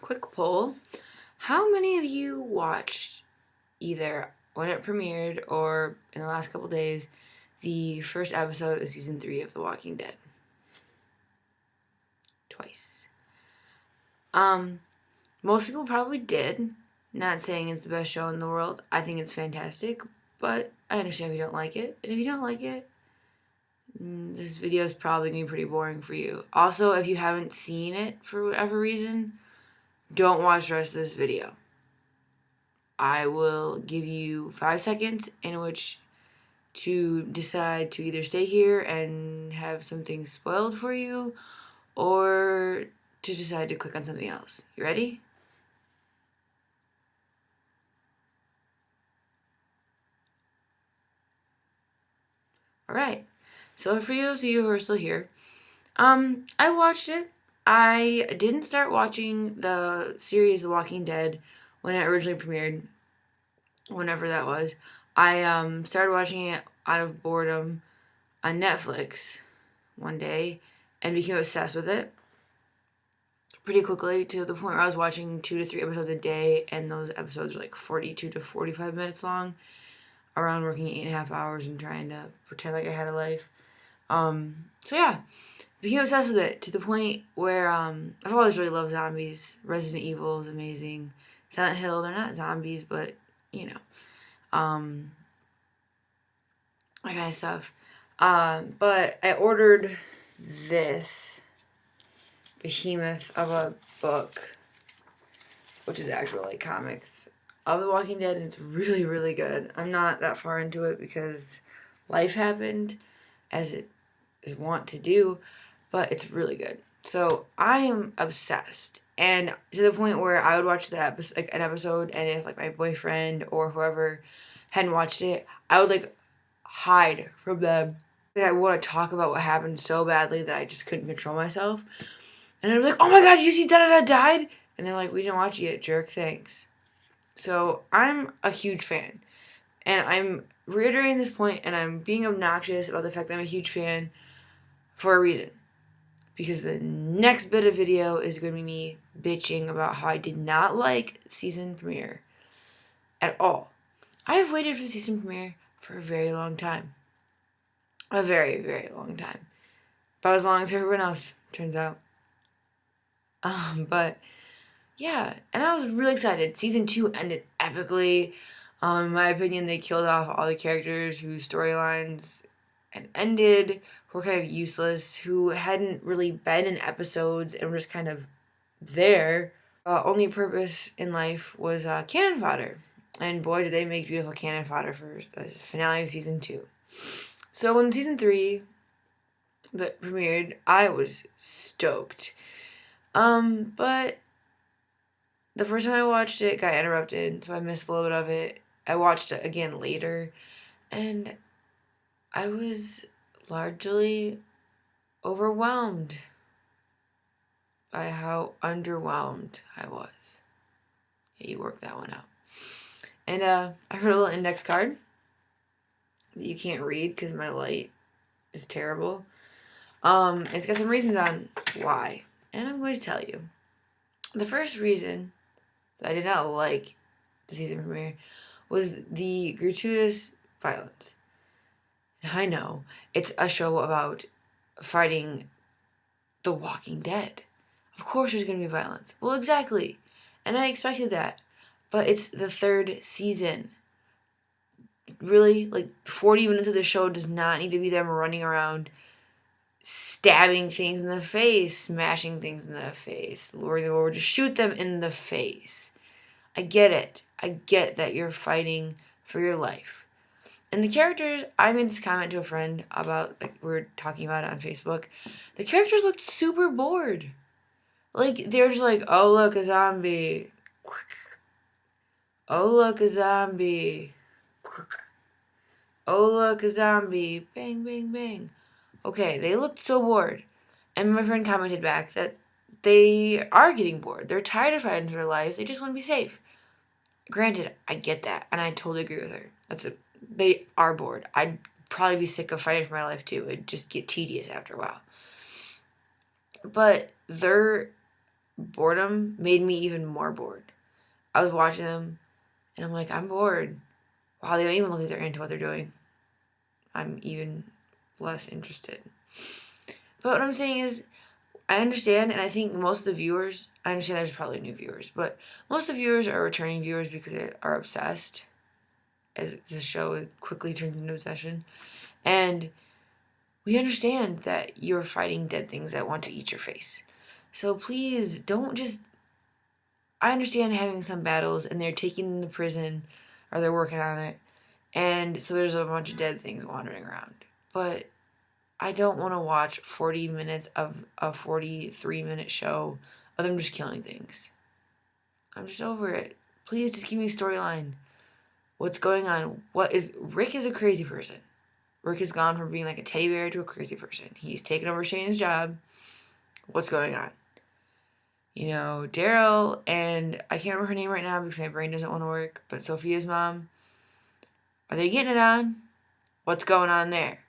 Quick poll. How many of you watched either when it premiered or in the last couple days the first episode of season 3 of The Walking Dead? Twice. Most people probably did. Not saying it's the best show in the world. I think it's fantastic, but I understand if you don't like it. And if you don't like it, this video is probably going to be pretty boring for you. Also, if you haven't seen it for whatever reason, don't watch the rest of this video. I will give you 5 seconds in which to decide to either stay here and have something spoiled for you or to decide to click on something else. You ready? Alright. So for those of you who are still here, I watched it. I didn't start watching the series The Walking Dead when it originally premiered, whenever that was. I started watching it out of boredom on Netflix one day and became obsessed with it pretty quickly, to the point where I was watching 2 to 3 episodes a day, and those episodes were like 42 to 45 minutes long, around working 8.5 hours and trying to pretend like I had a life. So yeah, became obsessed with it to the point where I've always really loved zombies. Resident Evil is amazing. Silent Hill, they're not zombies, but you know, that kind of stuff. But I ordered this behemoth of a book, which is actual like comics of The Walking Dead, and it's really, really good. I'm not that far into it because life happened, as it is wont to do, but it's really good. So I am obsessed, and to the point where I would watch the episode, like an episode, and if like my boyfriend or whoever hadn't watched it, I would like hide from them. I want to talk about what happened so badly that I just couldn't control myself. And I'd be like, "Oh my god, did you see da-da-da died?" And they're like, "We didn't watch it yet, jerk, thanks." So I'm a huge fan. And I'm reiterating this point, and I'm being obnoxious about the fact that I'm a huge fan for a reason. Because the next bit of video is going to be me bitching about how I did not like season premiere at all. I have waited for the season premiere for a very long time. A very, very long time. About as long as everyone else, turns out. But yeah, and I was really excited. Season 2 ended epically. In my opinion, they killed off all the characters whose storylines had ended, who were kind of useless, who hadn't really been in episodes and were just kind of there. Only purpose in life was cannon fodder. And boy, did they make beautiful cannon fodder for the finale of season 2. So when season 3 that premiered, I was stoked. But the first time I watched it got interrupted, so I missed a little bit of it. I watched it again later, and I was largely overwhelmed by how underwhelmed I was. Yeah, you worked that one out. And I wrote a little index card that you can't read because my light is terrible. It's got some reasons on why, and I'm going to tell you. The first reason that I did not like the season premiere was the gratuitous violence. I know, it's a show about fighting the Walking Dead. Of course there's going to be violence. Well, exactly. And I expected that. But it's the 3rd season. Really? Like, 40 minutes of the show does not need to be them running around stabbing things in the face, smashing things in the face, luring them over to shoot them in the face. I get it. I get that you're fighting for your life. And the characters, I made this comment to a friend about, like, we were talking about it on Facebook. The characters looked super bored. Like, they're just like, "Oh, look, a zombie. Oh, look, a zombie. Oh, look, a zombie. Bang, bang, bang." Okay, they looked so bored. And my friend commented back that they are getting bored. They're tired of fighting for their life. They just want to be safe. Granted, I get that, and I totally agree with her. They are bored. I'd probably be sick of fighting for my life too. It'd just get tedious after a while. But their boredom made me even more bored. I was watching them, and I'm like, I'm bored. Wow, they don't even look like they're into what they're doing. I'm even less interested. But what I'm saying is, I understand, and I think most of the viewers, I understand there's probably new viewers, but most of the viewers are returning viewers because they are obsessed, as the show quickly turns into obsession. And we understand that you're fighting dead things that want to eat your face. So please don't just. I understand having some battles and they're taking them to prison or they're working on it, and so there's a bunch of dead things wandering around. But I don't want to watch 40 minutes of a 43-minute show of them just killing things. I'm just over it. Please just give me a storyline. What's going on? Rick is a crazy person. Rick has gone from being like a teddy bear to a crazy person. He's taken over Shane's job. What's going on? You know, Daryl and I can't remember her name right now because my brain doesn't want to work, but Sophia's mom, are they getting it on? What's going on there?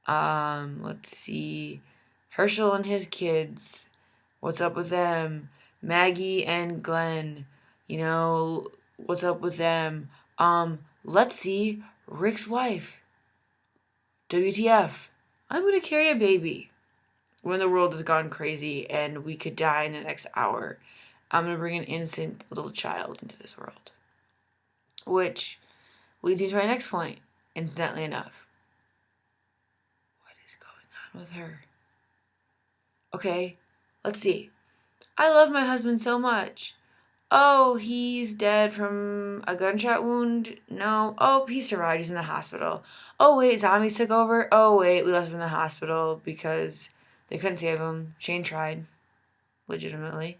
Let's see. Herschel and his kids. What's up with them? Maggie and Glenn. You know, what's up with them? Let's see. Rick's wife. WTF. I'm gonna carry a baby. When the world has gone crazy and we could die in the next hour, I'm gonna bring an innocent little child into this world. Which leads me to my next point, incidentally enough. What is going on with her? Okay, let's see. I love my husband so much. Oh, he's dead from a gunshot wound? No. Oh, he survived. He's in the hospital. Oh, wait, zombies took over? Oh, wait, we left him in the hospital because they couldn't save him. Shane tried, legitimately.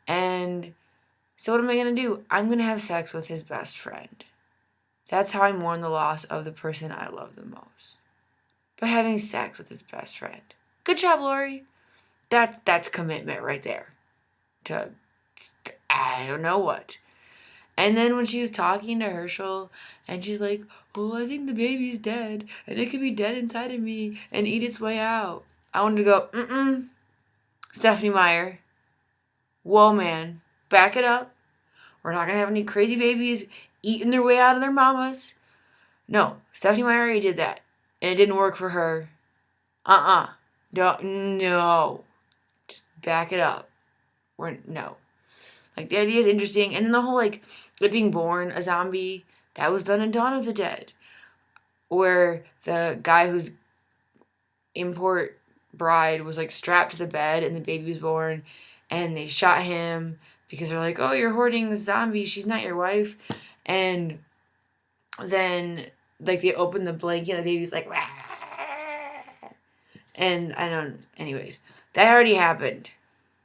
And so what am I going to do? I'm going to have sex with his best friend. That's how I mourn the loss of the person I love the most. By having sex with his best friend. Good job, Lori. That's commitment right there. To I don't know what. And then when she was talking to Herschel, and she's like, well, I think the baby's dead, and it could be dead inside of me and eat its way out. I wanted to go, Stephenie Meyer. Whoa, man. Back it up. We're not going to have any crazy babies eating their way out of their mamas. No, Stephenie Meyer already did that, and it didn't work for her. No. Just back it up. No. Like, the idea is interesting. And then the whole, like, it being born a zombie, that was done in Dawn of the Dead. Where the guy whose import bride was, like, strapped to the bed and the baby was born. And they shot him because they're like, oh, you're hoarding the zombie. She's not your wife. And then, like, they open the blanket and the baby's like, wah. And anyways, that already happened.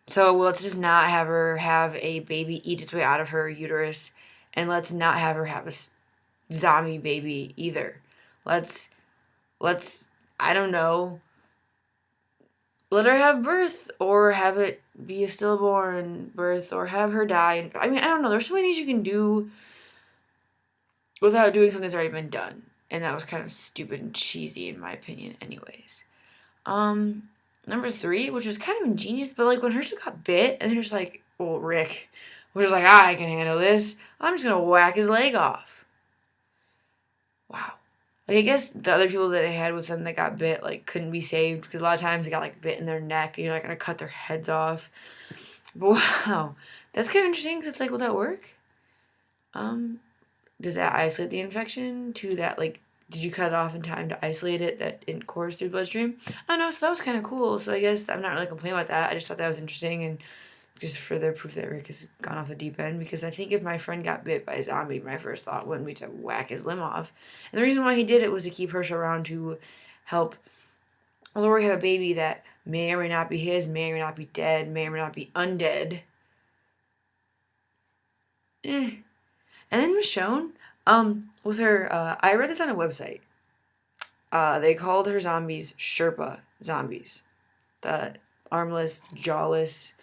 So let's just not have her have a baby eat its way out of her uterus, and let's not have her have a zombie baby either. Let's I don't know, let her have birth, or have it be a stillborn birth, or have her die. I mean, I don't know. There's so many things you can do without doing something that's already been done, and that was kind of stupid and cheesy in my opinion, anyways. Number 3, which was kind of ingenious, but like when Herschel got bit, and then just like, well, Rick was just like, I can handle this. I'm just gonna whack his leg off. Wow. Like, I guess the other people that they had with them that got bit, like, couldn't be saved because a lot of times they got like bit in their neck and you're not gonna cut their heads off. But wow, that's kind of interesting because it's like, will that work? Does that isolate the infection to that, like, did you cut it off in time to isolate it that didn't course through bloodstream? I don't know, so that was kind of cool. So I guess I'm not really complaining about that. I just thought that was interesting and just further proof that Rick has gone off the deep end. Because I think if my friend got bit by a zombie, my first thought wouldn't be to whack his limb off. And the reason why he did it was to keep Herschel around to help Lori have a baby that may or may not be his, may or may not be dead, may or may not be undead. And then Michonne, with her, I read this on a website. They called her zombies Sherpa zombies. The armless, jawless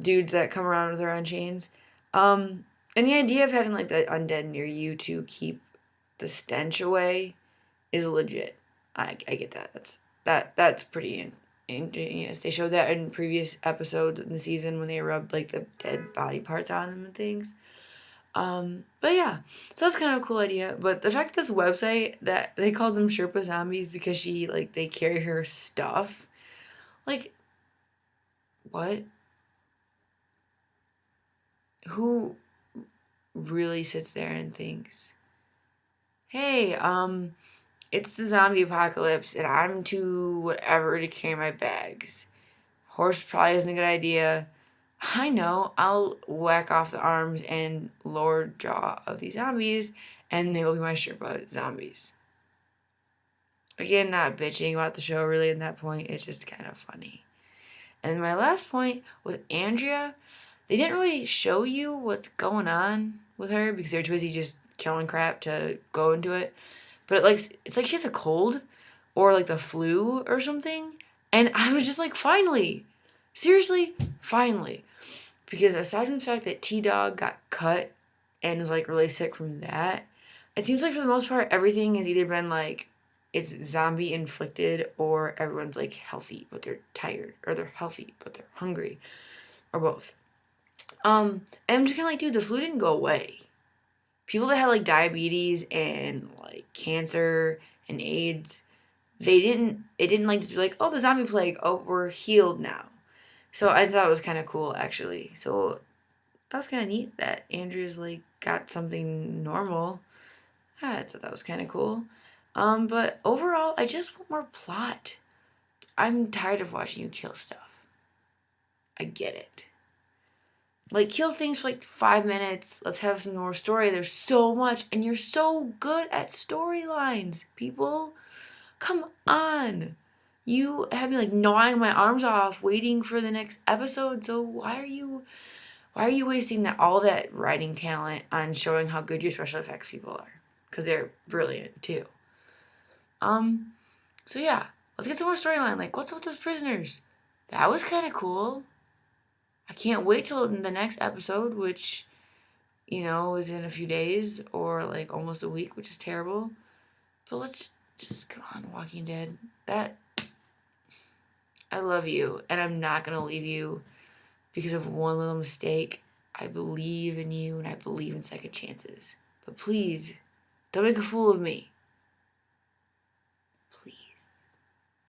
dudes that come around with her on chains. And the idea of having, like, the undead near you to keep the stench away is legit. I get that. That's pretty And yes, they showed that in previous episodes in the season when they rubbed like the dead body parts on them and things. But yeah, so that's kind of a cool idea. But the fact that this website that they called them Sherpa zombies because she like they carry her stuff, like what? Who really sits there and thinks, hey, it's the zombie apocalypse and I'm too whatever to carry my bags. Horse probably isn't a good idea. I know, I'll whack off the arms and lower jaw of these zombies and they will be my Sherpa zombies. Again, not bitching about the show really at that point, it's just kind of funny. And my last point with Andrea, they didn't really show you what's going on with her because they're too busy just killing crap to go into it. But it's like she has a cold or like the flu or something. And I was just like, finally. Seriously, finally. Because aside from the fact that T-Dog got cut and was like really sick from that, it seems like for the most part everything has either been like it's zombie inflicted or everyone's like healthy but they're tired or they're healthy but they're hungry or both. And I'm just kind of like, dude, the flu didn't go away. People that had like diabetes and like cancer and AIDS, it didn't like just be like, oh, the zombie plague, oh, we're healed now. So I thought it was kind of cool actually. So that was kind of neat that Andrew's like got something normal. I thought that was kind of cool. But overall, I just want more plot. I'm tired of watching you kill stuff. I get it. Like, kill things for like 5 minutes. Let's have some more story. There's so much, and you're so good at storylines, people. Come on. You have me like gnawing my arms off, waiting for the next episode. So why are you wasting all that writing talent on showing how good your special effects people are? Because they're brilliant too. So yeah, let's get some more storyline. Like, what's up with those prisoners? That was kind of cool. I can't wait till the next episode, which, is in a few days or like almost a week, which is terrible. But let's just go on, Walking Dead. I love you, and I'm not gonna leave you because of one little mistake. I believe in you, and I believe in second chances. But please, don't make a fool of me.